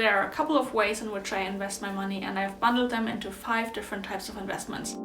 There are a couple of ways in which I invest my money, and I've bundled them into 5 different types of investments.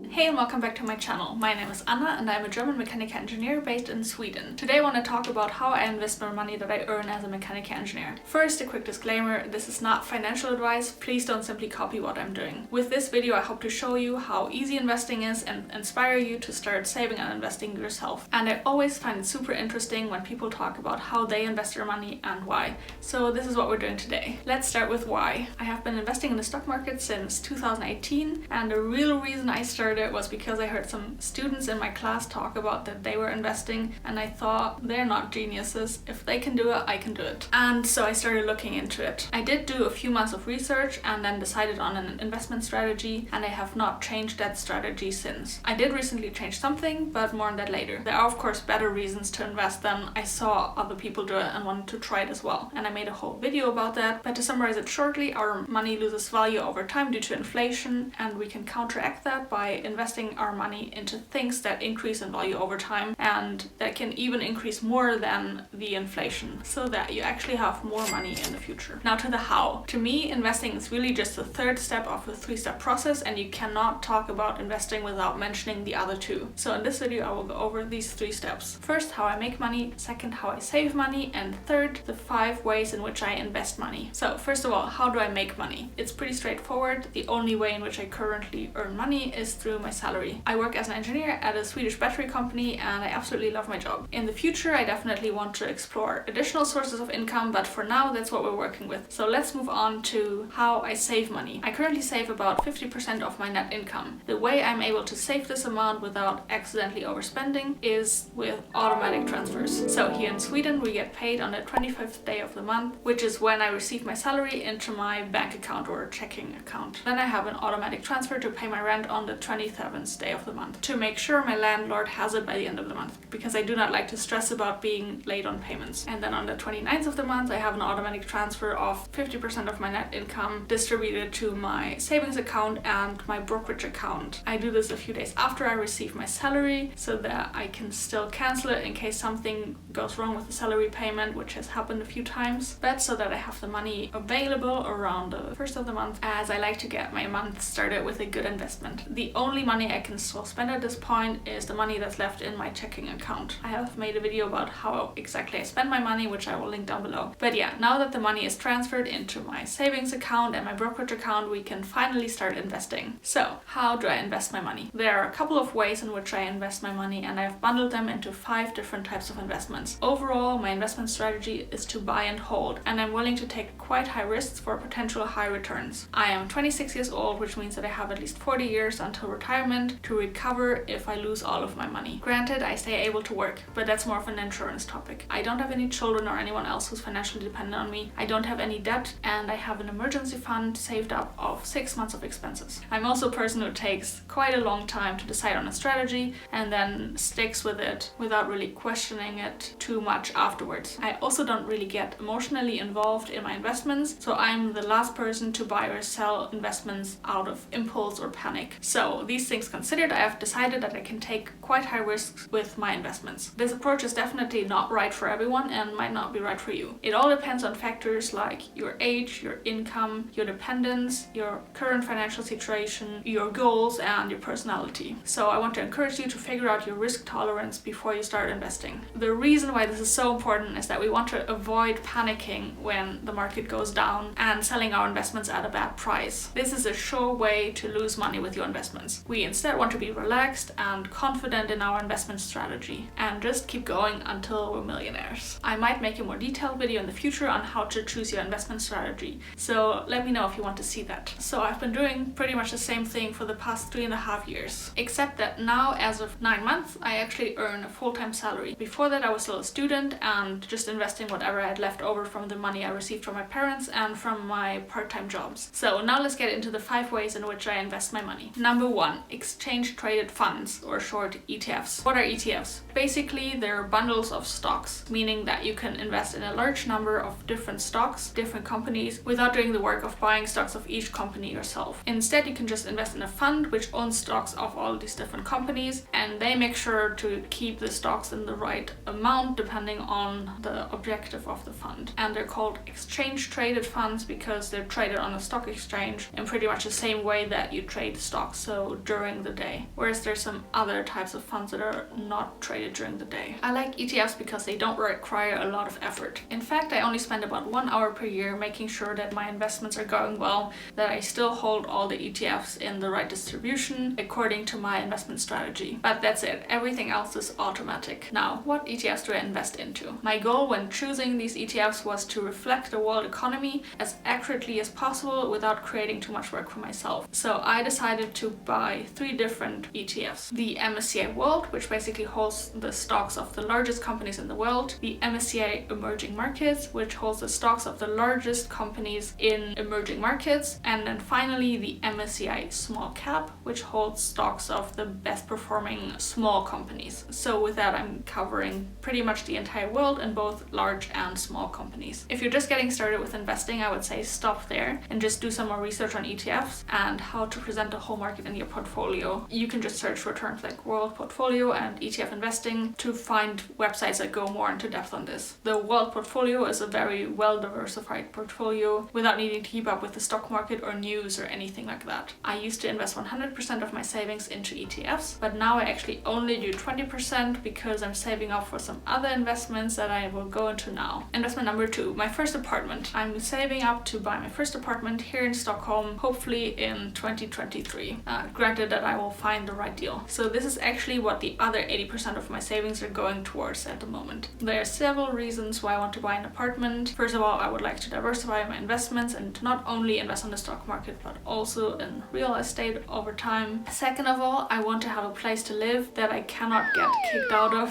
Hey and welcome back to my channel. My name is Anna and I'm a German mechanical engineer based in Sweden. Today I want to talk about how I invest my money that I earn as a mechanical engineer. First, a quick disclaimer, this is not financial advice, please don't simply copy what I'm doing. With this video I hope to show you how easy investing is and inspire you to start saving and investing yourself. And I always find it super interesting when people talk about how they invest their money and why. So this is what we're doing today. Let's start with why. I have been investing in the stock market since 2018, and the real reason I started was because I heard some students in my class talk about that they were investing, and I thought, they're not geniuses. If they can do it, I can do it. And so I started looking into it. I did do a few months of research and then decided on an investment strategy, and I have not changed that strategy since. I did recently change something, but more on that later. There are of course better reasons to invest than I saw other people do it and wanted to try it as well. And I made a whole video about that. But to summarize it shortly, our money loses value over time due to inflation, and we can counteract that by investing our money into things that increase in value over time and that can even increase more than the inflation, so that you actually have more money in the future. Now to the how. To me, investing is really just the third step of a 3-step process, and you cannot talk about investing without mentioning the other 2. So in this video I will go over these 3 steps. First, how I make money, second, how I save money, and third, the 5 ways in which I invest money. So first of all, how do I make money? It's pretty straightforward. The only way in which I currently earn money is through my salary. I work as an engineer at a Swedish battery company and I absolutely love my job. In the future I definitely want to explore additional sources of income, but for now that's what we're working with. So let's move on to how I save money. I currently save about 50% of my net income. The way I'm able to save this amount without accidentally overspending is with automatic transfers. So here in Sweden we get paid on the 25th day of the month, which is when I receive my salary into my bank account or checking account. Then I have an automatic transfer to pay my rent on the 27th day of the month, to make sure my landlord has it by the end of the month, because I do not like to stress about being late on payments. And then on the 29th of the month I have an automatic transfer of 50% of my net income distributed to my savings account and my brokerage account. I do this a few days after I receive my salary so that I can still cancel it in case something goes wrong with the salary payment, which has happened a few times, but so that I have the money available around the 1st of the month, as I like to get my month started with a good investment. The only money I can still spend at this point is the money that's left in my checking account. I have made a video about how exactly I spend my money, which I will link down below. But yeah, now that the money is transferred into my savings account and my brokerage account, we can finally start investing. So how do I invest my money? There are a couple of ways in which I invest my money, and I've bundled them into 5 different types of investments. Overall, my investment strategy is to buy and hold, and I'm willing to take quite high risks for potential high returns. I am 26 years old, which means that I have at least 40 years until retirement to recover if I lose all of my money. Granted, I stay able to work, but that's more of an insurance topic. I don't have any children or anyone else who's financially dependent on me. I don't have any debt, and I have an emergency fund saved up of 6 months of expenses. I'm also a person who takes quite a long time to decide on a strategy and then sticks with it without really questioning it too much afterwards. I also don't really get emotionally involved in my investments, so I'm the last person to buy or sell investments out of impulse or panic. So these things considered, I have decided that I can take quite high risks with my investments. This approach is definitely not right for everyone and might not be right for you. It all depends on factors like your age, your income, your dependence, your current financial situation, your goals, and your personality. So I want to encourage you to figure out your risk tolerance before you start investing. The reason why this is so important is that we want to avoid panicking when the market goes down and selling our investments at a bad price. This is a sure way to lose money with your investments. We instead want to be relaxed and confident in our investment strategy and just keep going until we're millionaires. I might make a more detailed video in the future on how to choose your investment strategy, so let me know if you want to see that. So I've been doing pretty much the same thing for the past 3.5 years, except that now as of 9 months I actually earn a full-time salary. Before that I was still a student and just investing whatever I had left over from the money I received from my parents and from my part-time jobs. So now let's get into the 5 ways in which I invest my money. Number 1, 1. Exchange traded funds, or short ETFs. What are ETFs? Basically, they're bundles of stocks, meaning that you can invest in a large number of different stocks, different companies, without doing the work of buying stocks of each company yourself. Instead, you can just invest in a fund which owns stocks of all these different companies, and they make sure to keep the stocks in the right amount depending on the objective of the fund. And they're called exchange traded funds because they're traded on a stock exchange in pretty much the same way that you trade stocks, so during the day. Whereas there's some other types of funds that are not traded during the day. I like ETFs because they don't require a lot of effort. In fact, I only spend about 1 hour per year making sure that my investments are going well, that I still hold all the ETFs in the right distribution according to my investment strategy. But that's it. Everything else is automatic. Now, what ETFs do I invest into? My goal when choosing these ETFs was to reflect the world economy as accurately as possible without creating too much work for myself. So I decided to buy 3 different ETFs. The MSCI World, which basically holds the stocks of the largest companies in the world. The MSCI Emerging Markets, which holds the stocks of the largest companies in emerging markets. And then finally the MSCI Small Cap, which holds stocks of the best performing small companies. So with that, I'm covering pretty much the entire world in both large and small companies. If you're just getting started with investing, I would say stop there and just do some more research on ETFs and how to present the whole market in your portfolio. You can just search for terms like World Portfolio and ETF investing to find websites that go more into depth on this. The World Portfolio is a very well diversified portfolio without needing to keep up with the stock market or news or anything like that. I used to invest 100% of my savings into ETFs, but now I actually only do 20% because I'm saving up for some other investments that I will go into now. Investment number 2, my first apartment. I'm saving up to buy my first apartment here in Stockholm, hopefully in 2023. Granted that I will find the right deal. So this is actually what the other 80% of my savings are going towards at the moment. There are several reasons why I want to buy an apartment. First of all, I would like to diversify my investments and not only invest on the stock market, but also in real estate over time. Second of all, I want to have a place to live that I cannot get kicked out of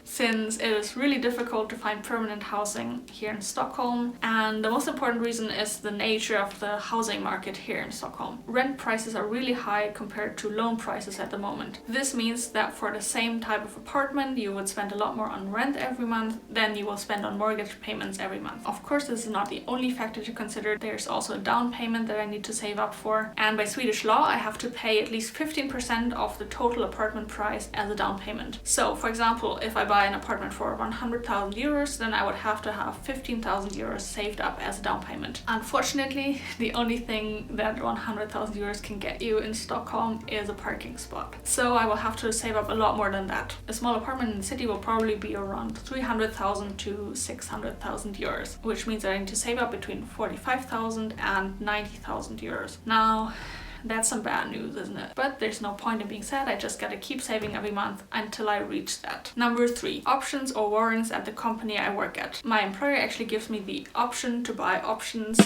since it is really difficult to find permanent housing here in Stockholm. And the most important reason is the nature of the housing market here in Stockholm. Rent prices are really high compared to loan prices at the moment. This means that for the same type of apartment, you would spend a lot more on rent every month than you will spend on mortgage payments every month. Of course, this is not the only factor to consider. There's also a down payment that I need to save up for. And by Swedish law, I have to pay at least 15% of the total apartment price as a down payment. So, for example, if I buy an apartment for 100,000 euros, then I would have to have 15,000 euros saved up as a down payment. Unfortunately, the only thing that 100,000 euros can get you in Stockholm is a parking spot. So I will have to save up a lot more than that. A small apartment in the city will probably be around 300,000 to 600,000 euros, which means that I need to save up between 45,000 and 90,000 euros. Now, that's some bad news, isn't it? But there's no point in being sad. I just gotta keep saving every month until I reach that. Number 3, options or warrants at the company I work at. My employer actually gives me the option to buy options.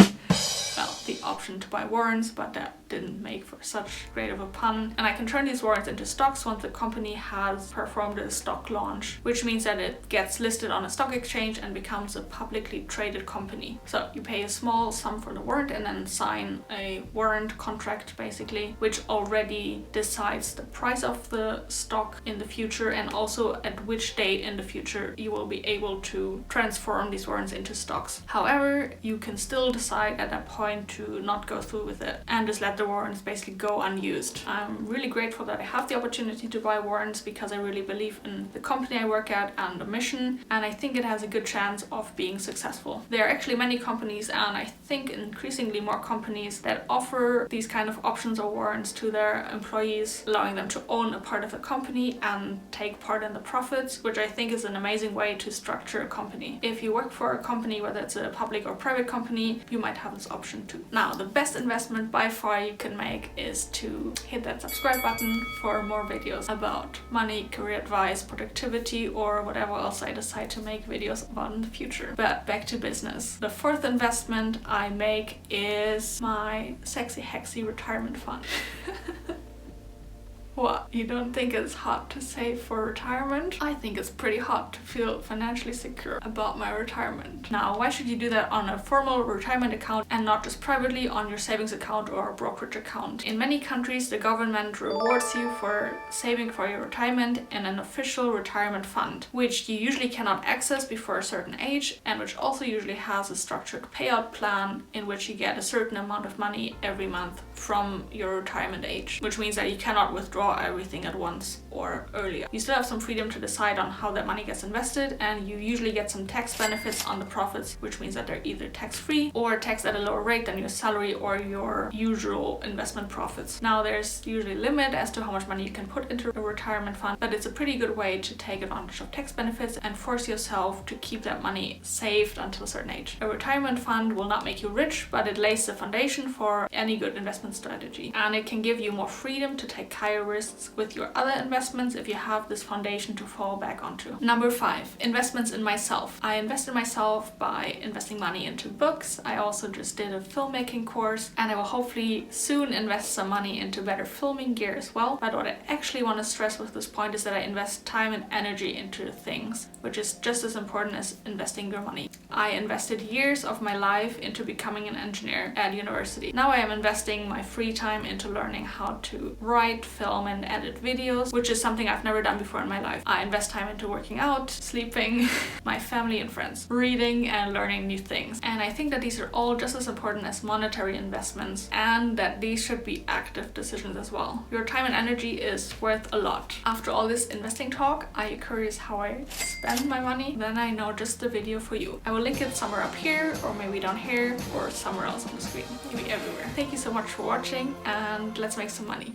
Well, the option to buy warrants, but that didn't make for such great of a pun. And I can turn these warrants into stocks once the company has performed a stock launch, which means that it gets listed on a stock exchange and becomes a publicly traded company. So you pay a small sum for the warrant and then sign a warrant contract basically, which already decides the price of the stock in the future and also at which date in the future you will be able to transform these warrants into stocks. However, you can still decide at that point to not go through with it and just let the warrants basically go unused. I'm really grateful that I have the opportunity to buy warrants because I really believe in the company I work at and the mission, and I think it has a good chance of being successful. There are actually many companies, and I think increasingly more companies, that offer these kind of options or warrants to their employees, allowing them to own a part of the company and take part in the profits, which I think is an amazing way to structure a company. If you work for a company, whether it's a public or private company, you might have this option too. Now, the best investment by far you can make is to hit that subscribe button for more videos about money, career advice, productivity, or whatever else I decide to make videos about in the future. But back to business. The 4th investment I make is my sexy hexy retirement fund. What? You don't think it's hot to save for retirement? I think it's pretty hot to feel financially secure about my retirement. Now, why should you do that on a formal retirement account and not just privately on your savings account or a brokerage account? In many countries, the government rewards you for saving for your retirement in an official retirement fund, which you usually cannot access before a certain age, and which also usually has a structured payout plan in which you get a certain amount of money every month from your retirement age, which means that you cannot withdraw everything at once or earlier. You still have some freedom to decide on how that money gets invested, and you usually get some tax benefits on the profits, which means that they're either tax-free or taxed at a lower rate than your salary or your usual investment profits. Now, there's usually a limit as to how much money you can put into a retirement fund, but it's a pretty good way to take advantage of tax benefits and force yourself to keep that money saved until a certain age. A retirement fund will not make you rich, but it lays the foundation for any good investment strategy, and it can give you more freedom to take higher risks with your other investments if you have this foundation to fall back onto. Number 5, investments in myself. I invest in myself by investing money into books. I also just did a filmmaking course, and I will hopefully soon invest some money into better filming gear as well. But what I actually want to stress with this point is that I invest time and energy into things, which is just as important as investing your money. I invested years of my life into becoming an engineer at university. Now I am investing my free time into learning how to write, film, and edit videos, which is something I've never done before in my life. I invest time into working out, sleeping, my family and friends, reading, and learning new things. And I think that these are all just as important as monetary investments, and that these should be active decisions as well. Your time and energy is worth a lot. After all this investing talk, are you curious how I spend my money? Then I know just the video for you. I will link it somewhere up here, or maybe down here, or somewhere else on the screen, maybe everywhere. Thank you so much for watching, and let's make some money.